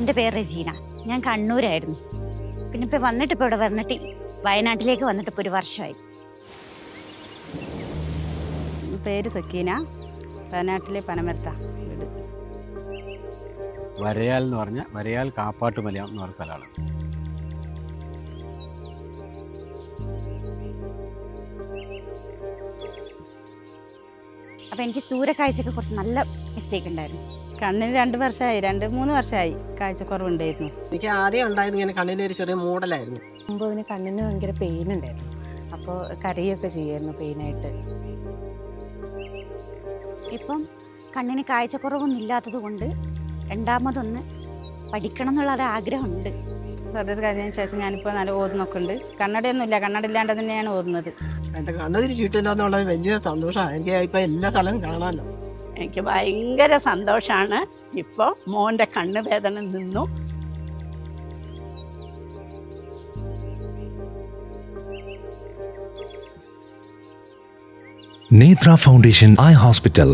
എൻ്റെ പേര് റെജീന. ഞാൻ കണ്ണൂരായിരുന്നു. പിന്നെ ഇപ്പോൾ ഇവിടെ വന്നിട്ട് വയനാട്ടിലേക്ക് വന്നിട്ട് ഇപ്പോൾ 1 വർഷമായി. പേര് സക്കീന, വയനാട്ടിലെ പനമരത്ത വീട്. വരയാൽ എന്ന് പറഞ്ഞാൽ വരയാൽ കാപ്പാട്ടുമല എന്ന് പറഞ്ഞ സ്ഥലമാണ്. അപ്പോൾ എനിക്ക് ദൂരക്കാഴ്ചയൊക്കെ കുറച്ച് നല്ല മിസ്റ്റേക്ക് ഉണ്ടായിരുന്നു. കണ്ണിന് 2-3 വർഷമായി കാഴ്ചക്കുറവുണ്ടായിരുന്നു. എനിക്ക് ആദ്യം ഉണ്ടായിരുന്നു ഇങ്ങനെ കണ്ണിന് ഒരു ചെറിയ മൂടലായിരുന്നു. മുമ്പ് പിന്നെ കണ്ണിന് ഭയങ്കര പെയിൻ ഉണ്ടായിരുന്നു. അപ്പോൾ കരയൊക്കെ ചെയ്യായിരുന്നു പെയിനായിട്ട്. ഇപ്പം കണ്ണിന് കാഴ്ചക്കുറവൊന്നും ഇല്ലാത്തത് കൊണ്ട് രണ്ടാമതൊന്ന് പഠിക്കണം എന്നുള്ള ഒരു ആഗ്രഹമുണ്ട്. സർജറി കഴിഞ്ഞതിന് ശേഷം ഞാനിപ്പോൾ നല്ല ഓതുന്നൊക്കെ ഉണ്ട്. കണ്ണടയൊന്നുമില്ല, കണ്ണട ഇല്ലാണ്ട് തന്നെയാണ് ഓതുന്നത്. എൻ്റെ കണ്ണ് തിരിച്ചിട്ടില്ലെന്നുള്ളത് വലിയ സന്തോഷമാണ്. എനിക്ക് ഇപ്പോൾ എല്ലാ സ്ഥലവും കാണാമല്ലോ. എനിക്ക് ഭയങ്കര സന്തോഷമാണ്. ഇപ്പോൾ മോൻ്റെ കണ്ണ് വേദന നിന്നു. Netra Foundation Eye Hospital.